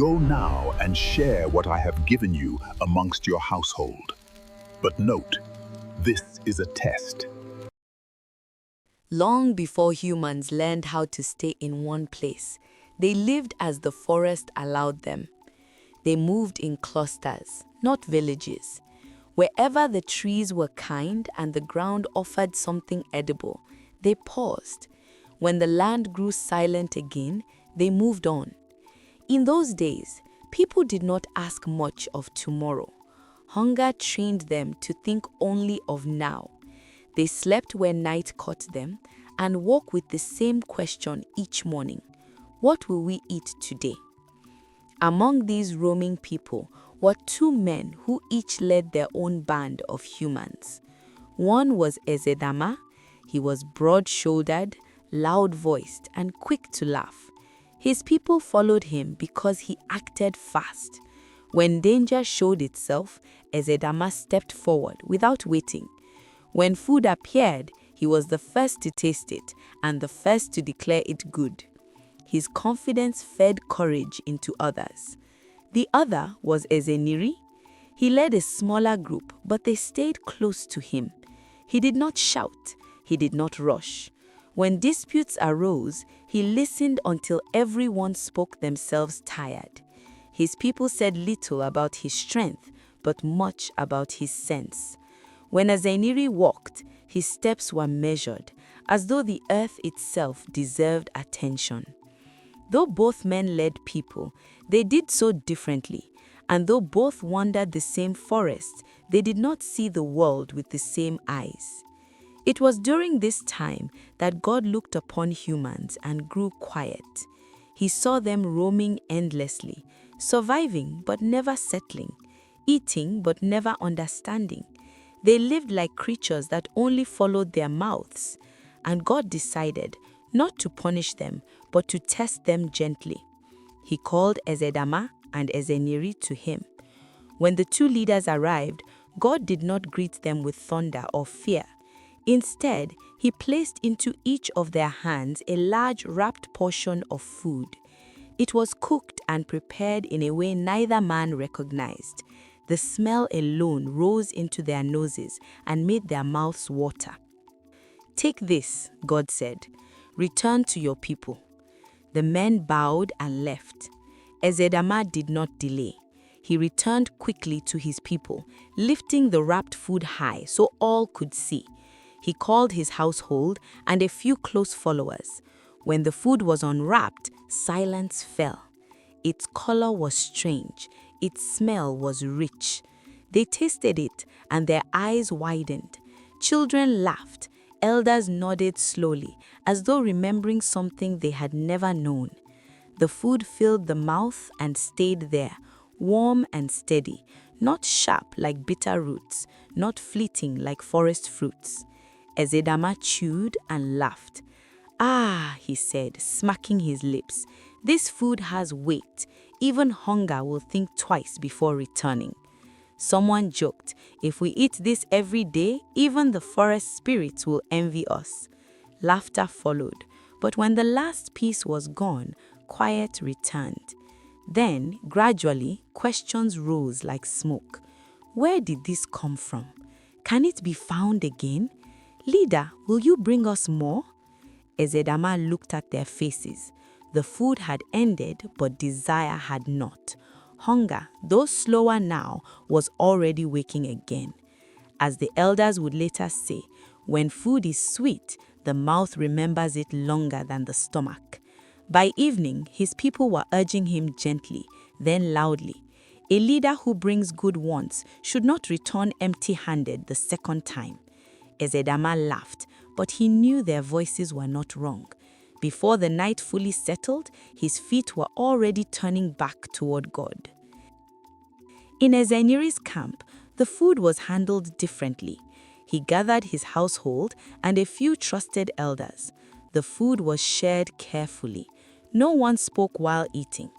Go now and share what I have given you amongst your household. But note, this is a test. Long before humans learned how to stay in one place, they lived as the forest allowed them. They moved in clusters, not villages. Wherever the trees were kind and the ground offered something edible, they paused. When the land grew silent again, they moved on. In those days, people did not ask much of tomorrow. Hunger trained them to think only of now. They slept where night caught them and woke with the same question each morning: what will we eat today? Among these roaming people were two men who each led their own band of humans. One was Ezedama. He was broad-shouldered, loud-voiced, and quick to laugh. His people followed him because he acted fast. When danger showed itself, Ezedama stepped forward without waiting. When food appeared, he was the first to taste it and the first to declare it good. His confidence fed courage into others. The other was Ezeniri. He led a smaller group, but they stayed close to him. He did not shout. He did not rush. When disputes arose, he listened until everyone spoke themselves tired. His people said little about his strength, but much about his sense. When Ezeniri walked, his steps were measured, as though the earth itself deserved attention. Though both men led people, they did so differently, and though both wandered the same forest, they did not see the world with the same eyes. It was during this time that God looked upon humans and grew quiet. He saw them roaming endlessly, surviving but never settling, eating but never understanding. They lived like creatures that only followed their mouths, and God decided not to punish them, but to test them gently. He called Ezedama and Ezeniri to him. When the two leaders arrived, God did not greet them with thunder or fear. Instead, he placed into each of their hands a large wrapped portion of food. It was cooked and prepared in a way neither man recognized. The smell alone rose into their noses and made their mouths water. "Take this," God said. "Return to your people." The men bowed and left. Ezedama did not delay. He returned quickly to his people, lifting the wrapped food high so all could see. He called his household and a few close followers. When the food was unwrapped, silence fell. Its color was strange. Its smell was rich. They tasted it, and their eyes widened. Children laughed. Elders nodded slowly, as though remembering something they had never known. The food filled the mouth and stayed there, warm and steady, not sharp like bitter roots, not fleeting like forest fruits. Ezedama chewed and laughed. "Ah," he said, smacking his lips, "this food has weight. Even hunger will think twice before returning." Someone joked, "If we eat this every day, even the forest spirits will envy us." Laughter followed, but when the last piece was gone, quiet returned. Then, gradually, questions rose like smoke. Where did this come from? Can it be found again? "Leader, will you bring us more?" Ezedama looked at their faces. The food had ended, but desire had not. Hunger, though slower now, was already waking again. As the elders would later say, when food is sweet, the mouth remembers it longer than the stomach. By evening, his people were urging him gently, then loudly. A leader who brings good once should not return empty-handed the second time. Ezedama laughed, but he knew their voices were not wrong. Before the night fully settled, his feet were already turning back toward God. In Ezeniri's camp, the food was handled differently. He gathered his household and a few trusted elders. The food was shared carefully. No one spoke while eating.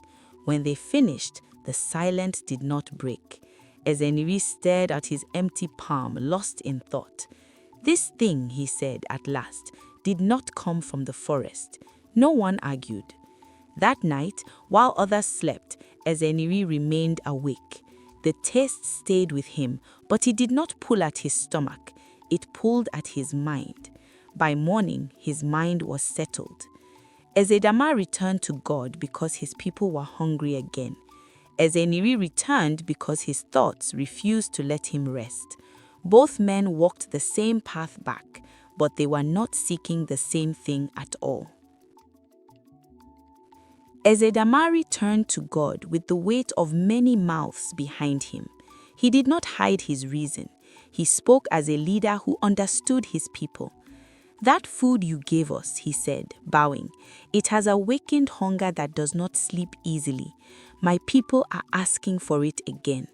When they finished, the silence did not break. Ezeniri stared at his empty palm, lost in thought. "This thing," he said at last, "did not come from the forest." No one argued. That night, while others slept, Ezeniri remained awake. The taste stayed with him, but it did not pull at his stomach. It pulled at his mind. By morning, his mind was settled. Ezedama returned to God because his people were hungry again. Ezeniri returned because his thoughts refused to let him rest. Both men walked the same path back, but they were not seeking the same thing at all. Ezedama returned to God with the weight of many mouths behind him. He did not hide his reason. He spoke as a leader who understood his people. "That food you gave us," he said, bowing, "it has awakened hunger that does not sleep easily. My people are asking for it again."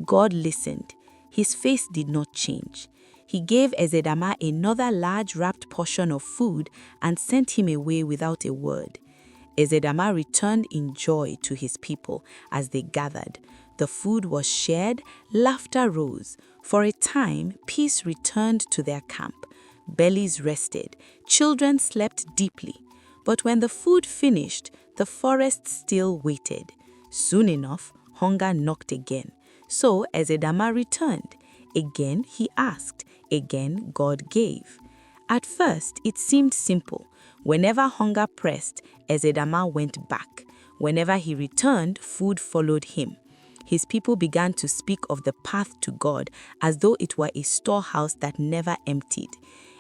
God listened. His face did not change. He gave Ezedama another large wrapped portion of food and sent him away without a word. Ezedama returned in joy to his people as they gathered. The food was shared, laughter rose. For a time, peace returned to their camp. Bellies rested, children slept deeply. But when the food finished, the forest still waited. Soon enough, hunger knocked again. So Ezedama returned. Again he asked. Again God gave. At first, it seemed simple. Whenever hunger pressed, Ezedama went back. Whenever he returned, food followed him. His people began to speak of the path to God as though it were a storehouse that never emptied.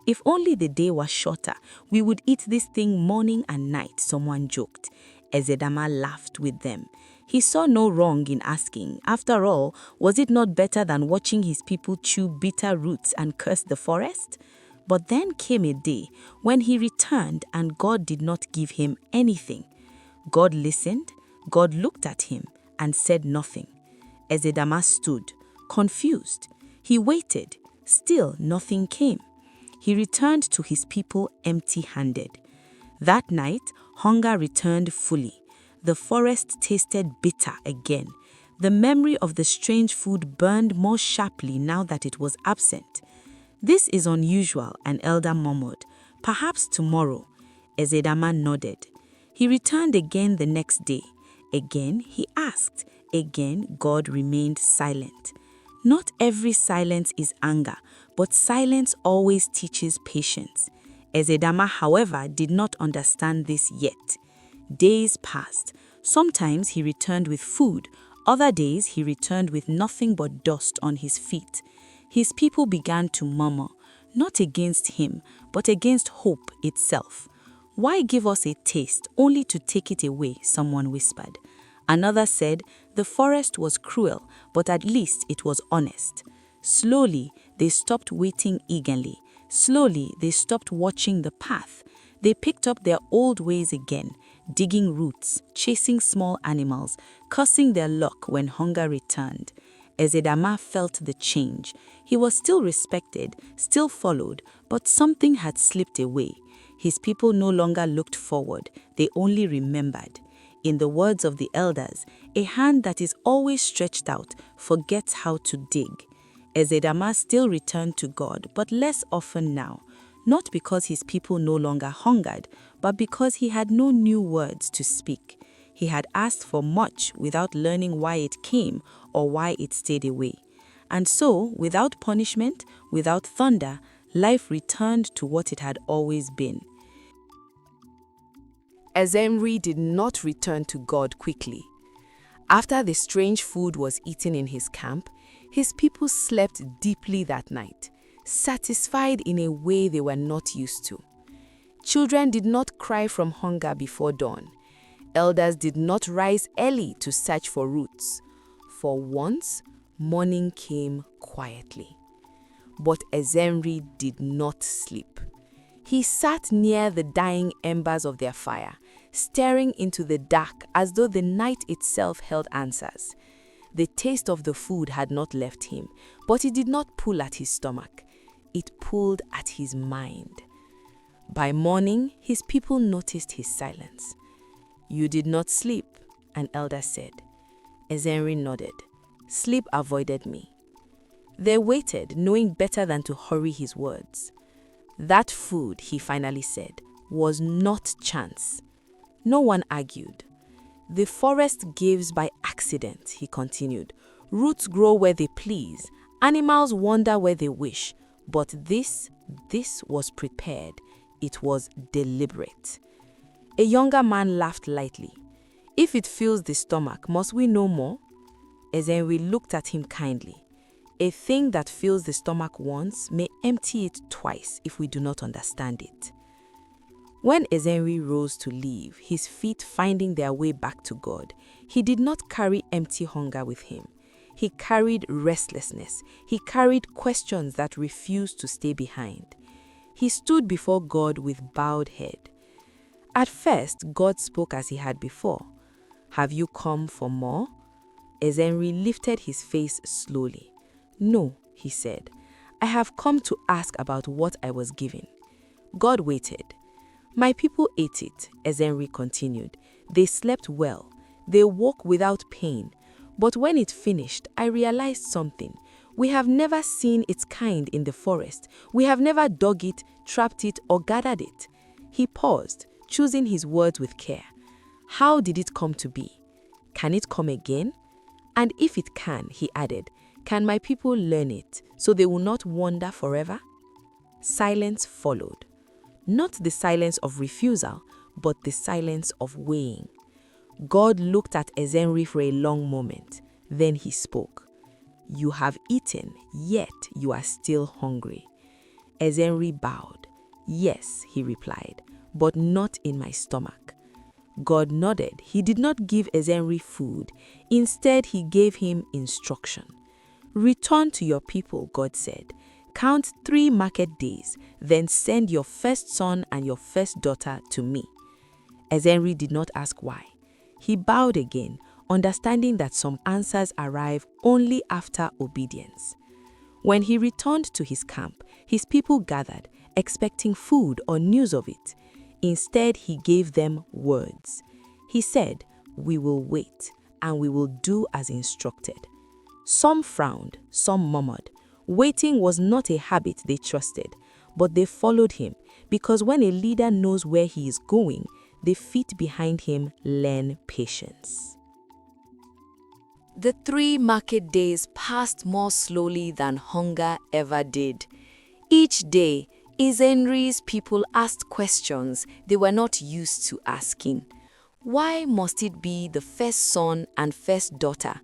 "If only the day was shorter, we would eat this thing morning and night," someone joked. Ezedama laughed with them. He saw no wrong in asking. After all, was it not better than watching his people chew bitter roots and curse the forest? But then came a day when he returned and God did not give him anything. God listened, God looked at him and said nothing. Ezedama stood, confused. He waited, still nothing came. He returned to his people empty-handed. That night, hunger returned fully. The forest tasted bitter again. The memory of the strange food burned more sharply now that it was absent. "This is unusual," an elder murmured. "Perhaps tomorrow." Ezedama nodded. He returned again the next day. Again he asked. Again God remained silent. Not every silence is anger, but silence always teaches patience. Ezedama, however, did not understand this yet. Days passed. Sometimes he returned with food. Other days he returned with nothing but dust on his feet. His people began to murmur, not against him, but against hope itself. "Why give us a taste only to take it away?" someone whispered. Another said, "The forest was cruel, but at least it was honest." Slowly, they stopped waiting eagerly. Slowly, they stopped watching the path. They picked up their old ways again, digging roots, chasing small animals, cursing their luck when hunger returned. Ezedama felt the change. He was still respected, still followed, but something had slipped away. His people no longer looked forward, they only remembered. In the words of the elders, a hand that is always stretched out forgets how to dig. Ezedama still returned to God, but less often now, not because his people no longer hungered, but because he had no new words to speak. He had asked for much without learning why it came or why it stayed away. And so, without punishment, without thunder, life returned to what it had always been. Ezemri did not return to God quickly. After the strange food was eaten in his camp, his people slept deeply that night, satisfied in a way they were not used to. Children did not cry from hunger before dawn. Elders did not rise early to search for roots. For once, morning came quietly. But Ezemri did not sleep. He sat near the dying embers of their fire, staring into the dark as though the night itself held answers. The taste of the food had not left him, but it did not pull at his stomach. It pulled at his mind. By morning, his people noticed his silence. "You did not sleep," an elder said. Ezemri nodded. "Sleep avoided me." They waited, knowing better than to hurry his words. "That food," he finally said, "was not chance." No one argued. The forest gives by accident, he continued. Roots grow where they please. Animals wander where they wish. But this was prepared. It was deliberate. A younger man laughed lightly. If it fills the stomach, must we know more? Ezenri looked at him kindly. A thing that fills the stomach once may empty it twice if we do not understand it. When Ezenri rose to leave, his feet finding their way back to God, he did not carry empty hunger with him. He carried restlessness. He carried questions that refused to stay behind. He stood before God with bowed head. At first, God spoke as he had before. Have you come for more? Ezenri lifted his face slowly. No, he said. I have come to ask about what I was given. God waited. My people ate it, Ezenri continued. They slept well. They woke without pain. But when it finished, I realized something. We have never seen its kind in the forest. We have never dug it, trapped it, or gathered it. He paused, choosing his words with care. How did it come to be? Can it come again? And if it can, he added, can my people learn it so they will not wander forever? Silence followed. Not the silence of refusal, but the silence of weighing. God looked at Ezenri for a long moment. Then he spoke. You have eaten, yet you are still hungry. Ezenri bowed. Yes, he replied, but not in my stomach. God nodded. He did not give Ezenri food. Instead, he gave him instruction. Return to your people, God said. Count 3 market days, then send your first son and your first daughter to me. Ezenri did not ask why. He bowed again, understanding that some answers arrive only after obedience. When he returned to his camp, his people gathered, expecting food or news of it. Instead, he gave them words. He said, we will wait, and we will do as instructed. Some frowned, some murmured. Waiting was not a habit they trusted, but they followed him, because when a leader knows where he is going, the feet behind him learn patience. The 3 market days passed more slowly than hunger ever did. Each day, Ezenri's people asked questions they were not used to asking. Why must it be the first son and first daughter?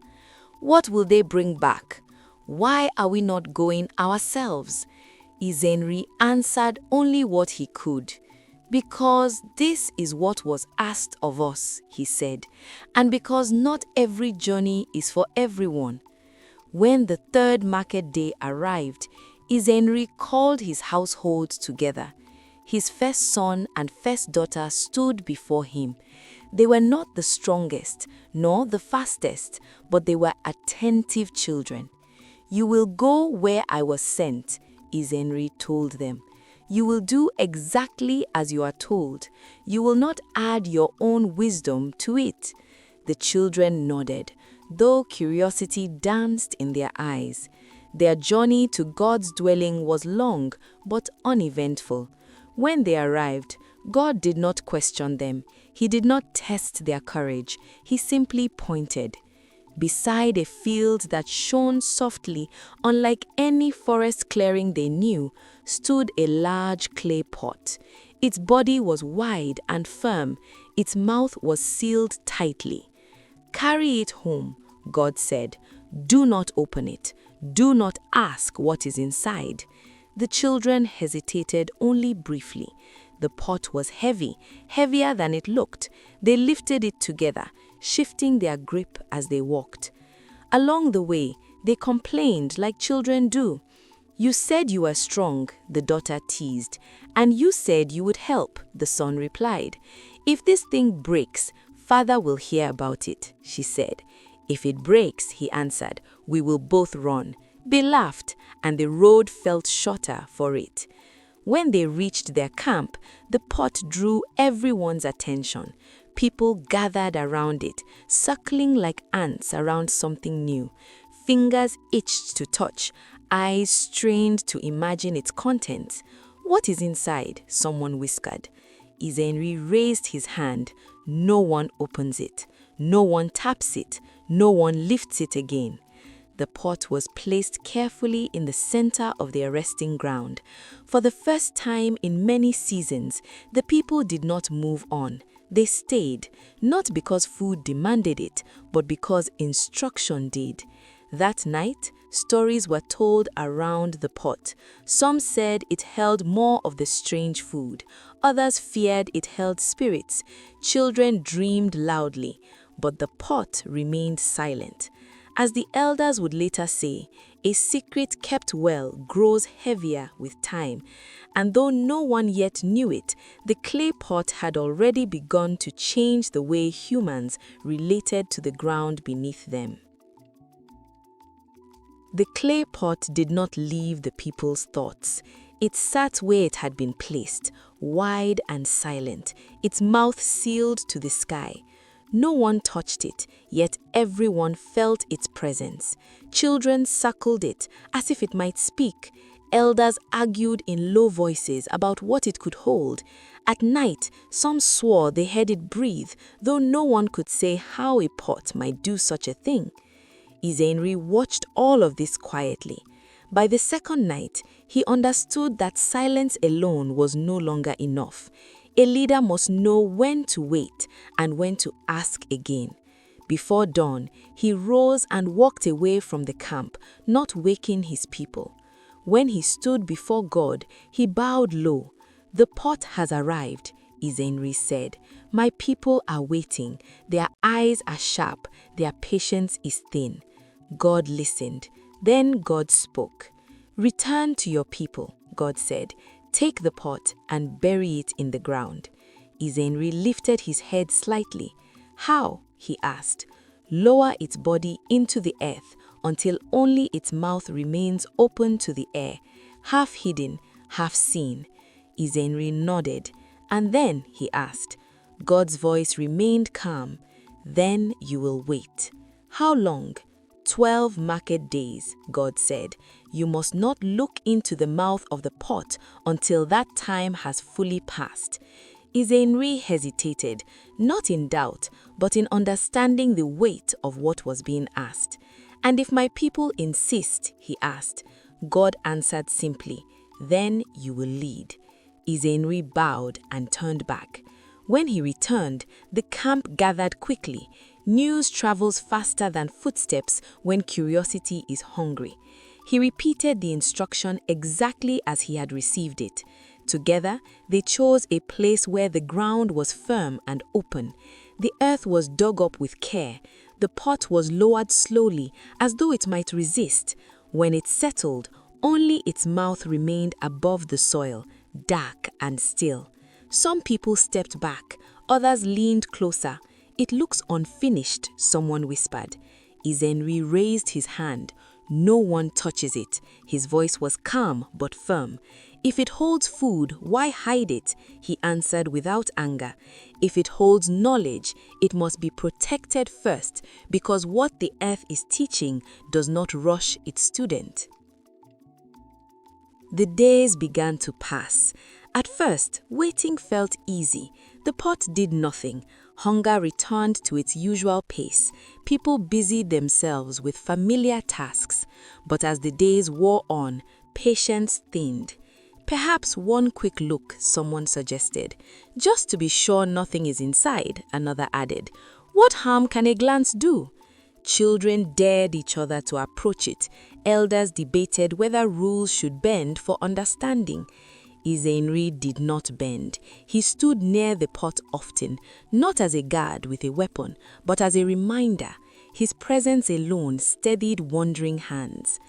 What will they bring back? Why are we not going ourselves? Ezenri answered only what he could. Because this is what was asked of us, he said, and because not every journey is for everyone. When the 3rd market day arrived, Ezenri called his household together. His first son and first daughter stood before him. They were not the strongest, nor the fastest, but they were attentive children. You will go where I was sent, Ezenri told them. You will do exactly as you are told. You will not add your own wisdom to it. The children nodded, though curiosity danced in their eyes. Their journey to God's dwelling was long, but uneventful. When they arrived, God did not question them. He did not test their courage. He simply pointed. Beside a field that shone softly, unlike any forest clearing they knew, stood a large clay pot. Its body was wide and firm. Its mouth was sealed tightly. Carry it home, God said. Do not open it. Do not ask what is inside. The children hesitated only briefly. The pot was heavy, heavier than it looked. They lifted it together, shifting their grip as they walked. Along the way, they complained like children do. You said you were strong, the daughter teased, and you said you would help, the son replied. If this thing breaks, father will hear about it, she said. If it breaks, he answered, we will both run. They laughed, and the road felt shorter for it. When they reached their camp, the pot drew everyone's attention. People gathered around it, circling like ants around something new. Fingers itched to touch, eyes strained to imagine its contents. What is inside? Someone whispered. Ezenri raised his hand. No one opens it. No one taps it, no one lifts it again. The pot was placed carefully in the center of their resting ground. For the first time in many seasons, the people did not move on. They stayed, not because food demanded it, but because instruction did. That night, stories were told around the pot. Some said it held more of the strange food. Others feared it held spirits. Children dreamed loudly, but the pot remained silent. As the elders would later say, a secret kept well grows heavier with time, and though no one yet knew it, the clay pot had already begun to change the way humans related to the ground beneath them. The clay pot did not leave the people's thoughts. It sat where it had been placed, wide and silent, its mouth sealed to the sky. No one touched it, yet everyone felt its presence. Children suckled it as if it might speak. Elders argued in low voices about what it could hold. At night, some swore they heard it breathe, though no one could say how a pot might do such a thing. Izenri watched all of this quietly. By the second night, he understood that silence alone was no longer enough. A leader must know when to wait and when to ask again. Before dawn, he rose and walked away from the camp, not waking his people. When he stood before God, he bowed low. "The pot has arrived," Izenri said. "My people are waiting. Their eyes are sharp. Their patience is thin." God listened. Then God spoke. "Return to your people," God said. "Take the pot and bury it in the ground." Izenri lifted his head slightly. "How?" he asked. "Lower its body into the earth until only its mouth remains open to the air, half hidden, half seen." Izenri nodded. "And then?" he asked. God's voice remained calm. "Then you will wait." "How long?" 12 market days, God said. "You must not look into the mouth of the pot until that time has fully passed." Izenri hesitated, not in doubt, but in understanding the weight of what was being asked. "And if my people insist," he asked. God answered simply, "Then you will lead." Izenri bowed and turned back. When he returned, the camp gathered quickly. News travels faster than footsteps when curiosity is hungry. He repeated the instruction exactly as he had received it. Together, they chose a place where the ground was firm and open. The earth was dug up with care. The pot was lowered slowly, as though it might resist. When it settled, only its mouth remained above the soil, dark and still. Some people stepped back, others leaned closer. "It looks unfinished," someone whispered. Izenri raised his hand. "No one touches it." His voice was calm but firm. "If it holds food, why hide it?" he answered without anger. "If it holds knowledge, it must be protected first, because what the earth is teaching does not rush its student." The days began to pass. At first, waiting felt easy. The pot did nothing. Hunger returned to its usual pace. People busied themselves with familiar tasks. But as the days wore on, patience thinned. "Perhaps one quick look," someone suggested. "Just to be sure nothing is inside," another added. "What harm can a glance do?" Children dared each other to approach it. Elders debated whether rules should bend for understanding. Izenri did not bend. He stood near the pot often, not as a guard with a weapon, but as a reminder. His presence alone steadied wandering hands.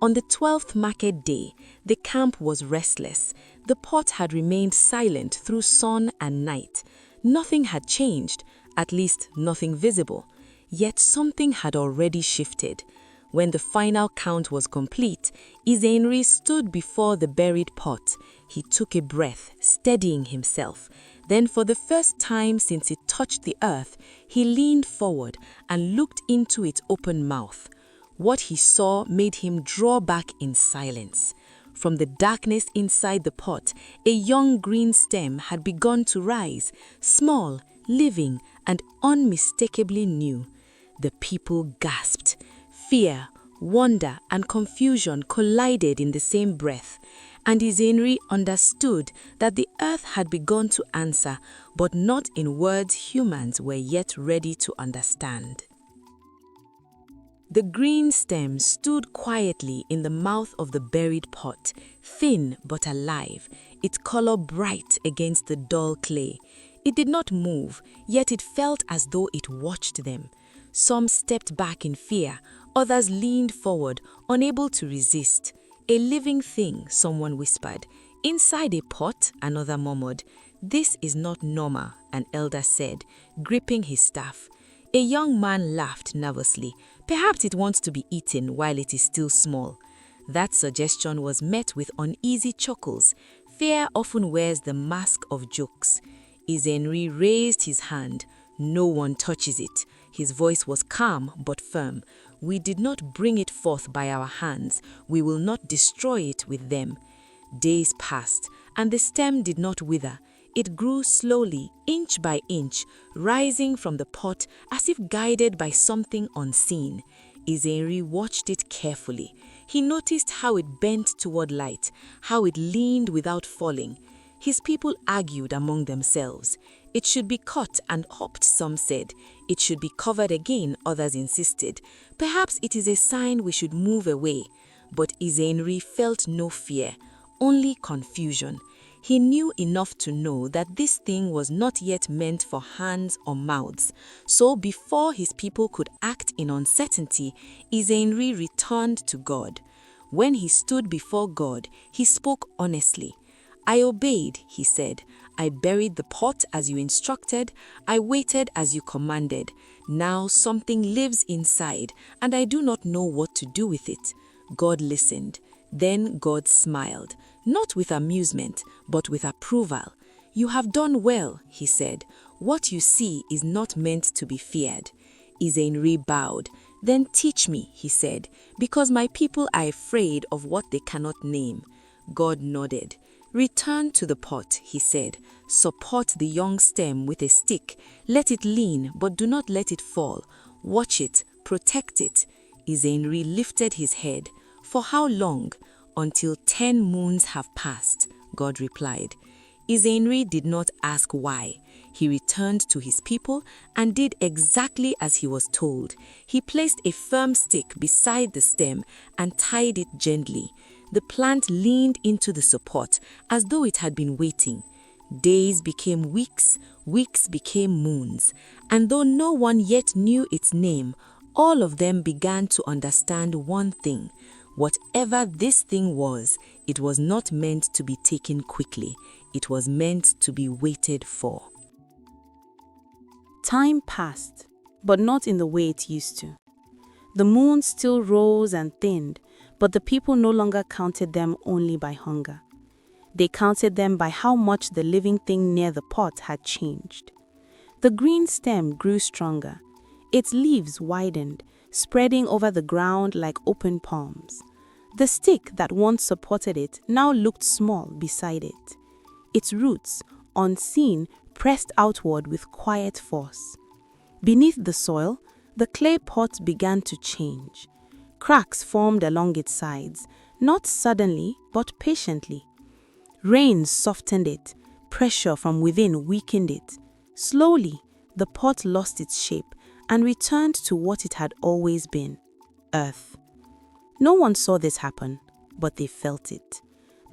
On the 12th market day, the camp was restless. The pot had remained silent through sun and night. Nothing had changed, at least nothing visible. Yet something had already shifted. When the final count was complete, Izenri stood before the buried pot. He took a breath, steadying himself. Then, for the first time since it touched the earth, he leaned forward and looked into its open mouth. What he saw made him draw back in silence. From the darkness inside the pot, a young green stem had begun to rise, small, living, and unmistakably new. The people gasped. Fear, wonder, and confusion collided in the same breath, and Izenri understood that the earth had begun to answer, but not in words humans were yet ready to understand. The green stem stood quietly in the mouth of the buried pot, thin but alive, its color bright against the dull clay. It did not move, yet it felt as though it watched them. Some stepped back in fear, others leaned forward, unable to resist. A living thing, someone whispered. Inside a pot, another murmured. This is not normal, an elder said, gripping his staff. A young man laughed nervously. Perhaps it wants to be eaten while it is still small. That suggestion was met with uneasy chuckles. Fear often wears the mask of jokes. Izenri raised his hand. No one touches it. His voice was calm but firm. We did not bring it forth by our hands. We will not destroy it with them. Days passed, and the stem did not wither. It grew slowly, inch by inch, rising from the pot as if guided by something unseen. Izenri watched it carefully. He noticed how it bent toward light, how it leaned without falling. His people argued among themselves. It should be cut and hopped, some said. It should be covered again, others insisted. Perhaps it is a sign we should move away. But Izenri felt no fear, only confusion. He knew enough to know that this thing was not yet meant for hands or mouths. So before his people could act in uncertainty, Izenri returned to God. When he stood before God, he spoke honestly. I obeyed, he said. I buried the pot as you instructed. I waited as you commanded. Now something lives inside, and I do not know what to do with it. God listened. Then God smiled, not with amusement, but with approval. You have done well, he said. What you see is not meant to be feared. Izenri bowed. Then teach me, he said, because my people are afraid of what they cannot name. God nodded. Return to the pot, he said. Support the young stem with a stick. Let it lean, but do not let it fall. Watch it, protect it. Izenri lifted his head. For how long? Until 10 moons have passed, God replied. Izenri did not ask why. He returned to his people and did exactly as he was told. He placed a firm stick beside the stem and tied it gently. The plant leaned into the support as though it had been waiting. Days became weeks, weeks became moons, and though no one yet knew its name, all of them began to understand one thing. Whatever this thing was, it was not meant to be taken quickly. It was meant to be waited for. Time passed, but not in the way it used to. The moon still rose and thinned, but the people no longer counted them only by hunger. They counted them by how much the living thing near the pot had changed. The green stem grew stronger. Its leaves widened, spreading over the ground like open palms. The stick that once supported it now looked small beside it. Its roots, unseen, pressed outward with quiet force. Beneath the soil, the clay pot began to change. Cracks formed along its sides, not suddenly, but patiently. Rain softened it, pressure from within weakened it. Slowly, the pot lost its shape and returned to what it had always been, earth. No one saw this happen, but they felt it.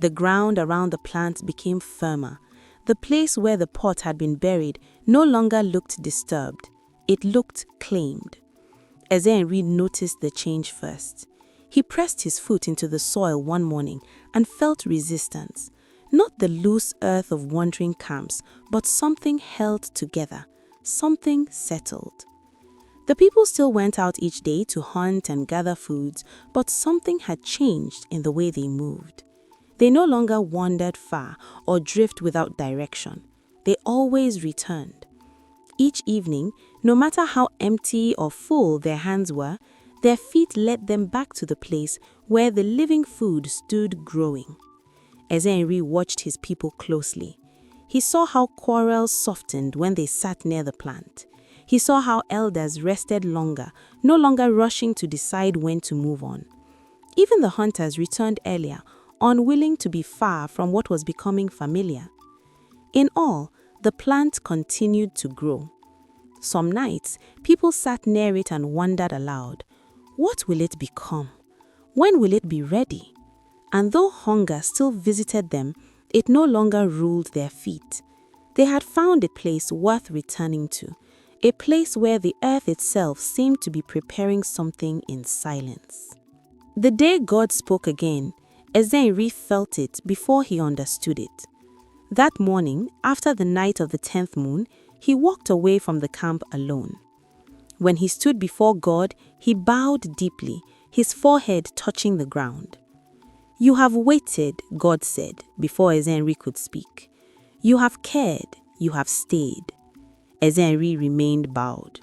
The ground around the plant became firmer. The place where the pot had been buried no longer looked disturbed. It looked claimed. Izenri noticed the change first. He pressed his foot into the soil one morning and felt resistance. Not the loose earth of wandering camps, but something held together, something settled. The people still went out each day to hunt and gather foods, but something had changed in the way they moved. They no longer wandered far or drifted without direction. They always returned. Each evening, no matter how empty or full their hands were, their feet led them back to the place where the living food stood growing. Izenri watched his people closely. He saw how quarrels softened when they sat near the plant. He saw how elders rested longer, no longer rushing to decide when to move on. Even the hunters returned earlier, unwilling to be far from what was becoming familiar. In all, the plant continued to grow. Some nights, people sat near it and wondered aloud, what will it become? When will it be ready? And though hunger still visited them, it no longer ruled their feet. They had found a place worth returning to, a place where the earth itself seemed to be preparing something in silence. The day God spoke again, Ezenri felt it before he understood it. That morning, after the night of the 10th moon, he walked away from the camp alone. When he stood before God, he bowed deeply, his forehead touching the ground. "You have waited," God said, before Ezenri could speak. "You have cared, you have stayed." Ezenri remained bowed.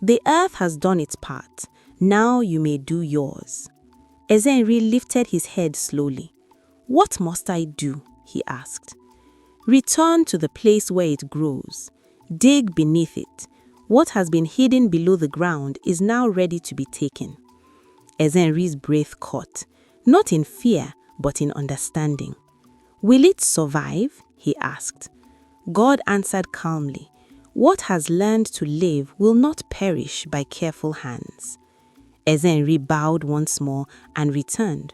"The earth has done its part. Now you may do yours." Ezenri lifted his head slowly. "What must I do?" he asked. "Return to the place where it grows. Dig beneath it. What has been hidden below the ground is now ready to be taken." Ezenri's breath caught, not in fear, but in understanding. "Will it survive?" he asked. God answered calmly, "What has learned to live will not perish by careful hands." Ezenri bowed once more and returned.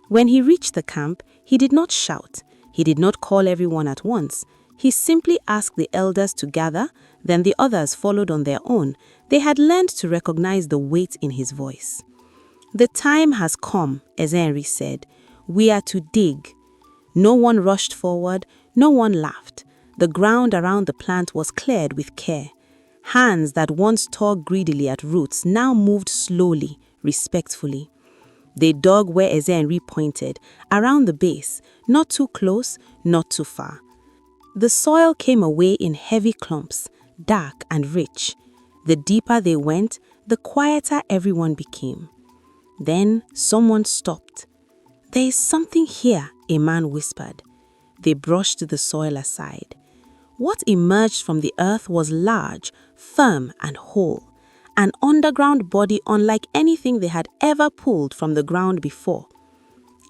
When he reached the camp, he did not shout. He did not call everyone at once. He simply asked the elders to gather, then the others followed on their own. They had learned to recognize the weight in his voice. "The time has come," Ezenri said. "We are to dig." No one rushed forward, no one laughed. The ground around the plant was cleared with care. Hands that once tore greedily at roots now moved slowly, respectfully. They dug where Ezenri pointed, around the base, not too close, not too far. The soil came away in heavy clumps, dark and rich. The deeper they went, the quieter everyone became. Then someone stopped. "There is something here," a man whispered. They brushed the soil aside. What emerged from the earth was large, firm and whole, an underground body unlike anything they had ever pulled from the ground before.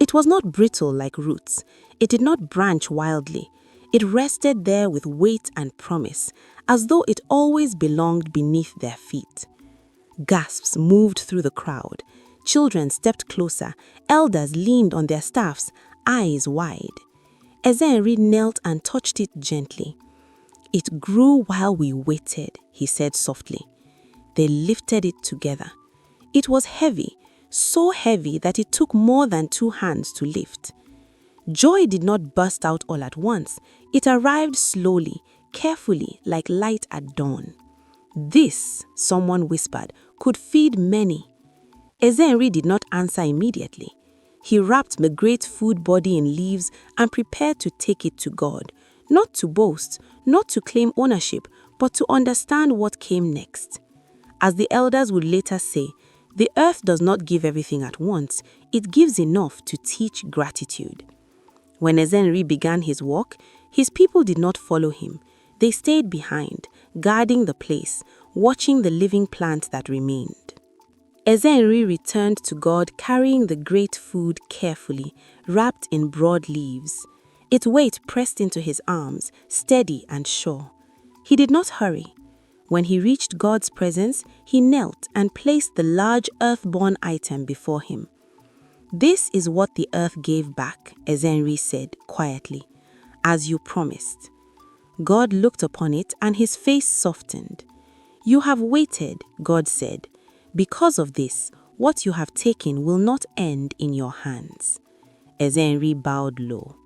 It was not brittle like roots. It did not branch wildly. It rested there with weight and promise, as though it always belonged beneath their feet. Gasps moved through the crowd. Children stepped closer. Elders leaned on their staffs, eyes wide. Ezenri knelt and touched it gently. "It grew while we waited," he said softly. They lifted it together. It was heavy, so heavy that it took more than 2 hands to lift. Joy did not burst out all at once. It arrived slowly, carefully, like light at dawn. "This," someone whispered, "could feed many." Ezenri did not answer immediately. He wrapped the great food body in leaves and prepared to take it to God, not to boast, not to claim ownership, but to understand what came next. As the elders would later say, the earth does not give everything at once, it gives enough to teach gratitude. When Ezenri began his walk, his people did not follow him. They stayed behind, guarding the place, watching the living plant that remained. Ezenri returned to God carrying the great food carefully, wrapped in broad leaves. Its weight pressed into his arms, steady and sure. He did not hurry. When he reached God's presence, he knelt and placed the large earth-born item before him. "This is what the earth gave back," Ezenri said quietly, "as you promised." God looked upon it and his face softened. "You have waited," God said. "Because of this, what you have taken will not end in your hands." Ezenri bowed low.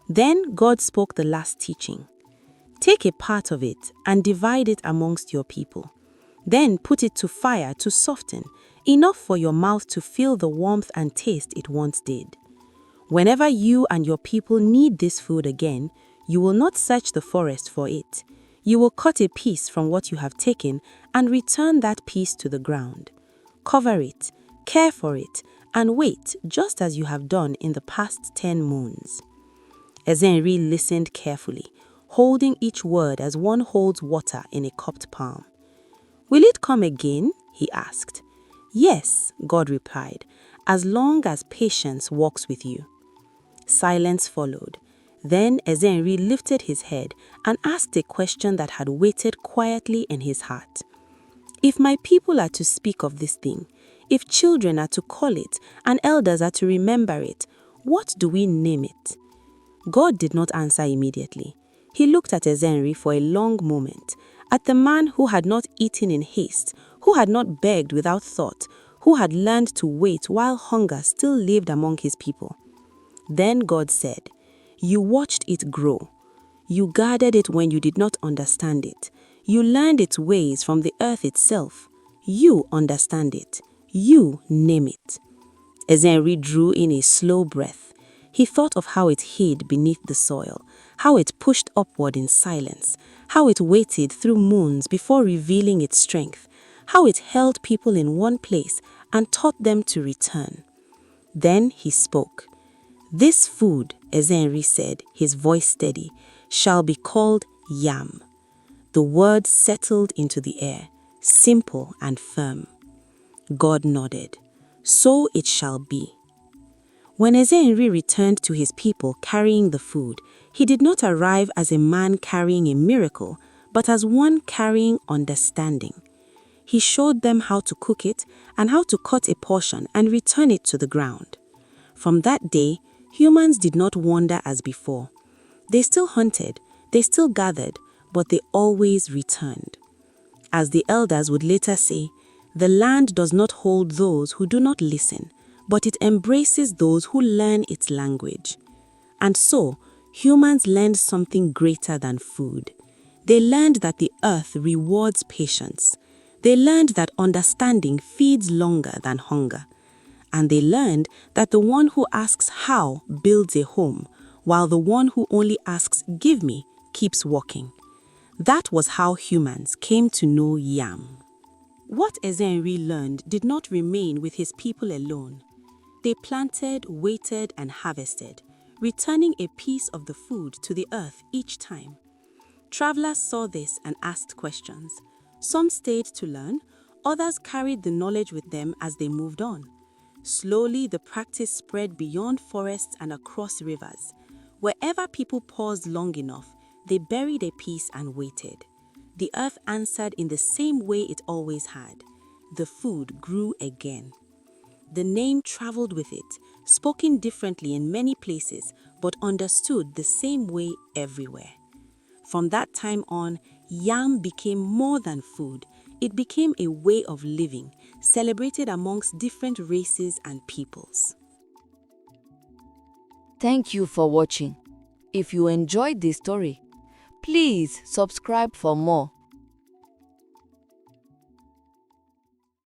Then God spoke the last teaching. "Take a part of it and divide it amongst your people. Then put it to fire to soften, enough for your mouth to feel the warmth and taste it once did. Whenever you and your people need this food again, you will not search the forest for it. You will cut a piece from what you have taken and return that piece to the ground. Cover it, care for it, and wait just as you have done in the past 10 moons." Ezenri listened carefully, holding each word as one holds water in a cupped palm. "Will it come again?" he asked. "Yes," God replied, "as long as patience walks with you." Silence followed. Then Ezenri lifted his head and asked a question that had waited quietly in his heart. "If my people are to speak of this thing, if children are to call it, and elders are to remember it, what do we name it?" God did not answer immediately. He looked at Ezenri for a long moment, at the man who had not eaten in haste, who had not begged without thought, who had learned to wait while hunger still lived among his people. Then God said, "You watched it grow. You guarded it when you did not understand it. You learned its ways from the earth itself. You understand it. You name it." Ezenri drew in a slow breath. He thought of how it hid beneath the soil, how it pushed upward in silence, how it waited through moons before revealing its strength, how it held people in one place and taught them to return. Then he spoke. "This food," Ezenri said, his voice steady, "shall be called yam." The word settled into the air, simple and firm. God nodded. "So it shall be." When Ezenri returned to his people carrying the food, he did not arrive as a man carrying a miracle, but as one carrying understanding. He showed them how to cook it and how to cut a portion and return it to the ground. From that day, humans did not wander as before. They still hunted, they still gathered, but they always returned. As the elders would later say, the land does not hold those who do not listen, but it embraces those who learn its language. And so, humans learned something greater than food. They learned that the earth rewards patience. They learned that understanding feeds longer than hunger. And they learned that the one who asks how builds a home, while the one who only asks give me keeps walking. That was how humans came to know yam. What Ezenri learned did not remain with his people alone. They planted, waited, and harvested, returning a piece of the food to the earth each time. Travelers saw this and asked questions. Some stayed to learn, others carried the knowledge with them as they moved on. Slowly, the practice spread beyond forests and across rivers. Wherever people paused long enough, they buried a piece and waited. The earth answered in the same way it always had. The food grew again. The name traveled with it, spoken differently in many places, but understood the same way everywhere. From that time on, yam became more than food. It became a way of living, celebrated amongst different races and peoples. Thank you for watching. If you enjoyed this story, please subscribe for more.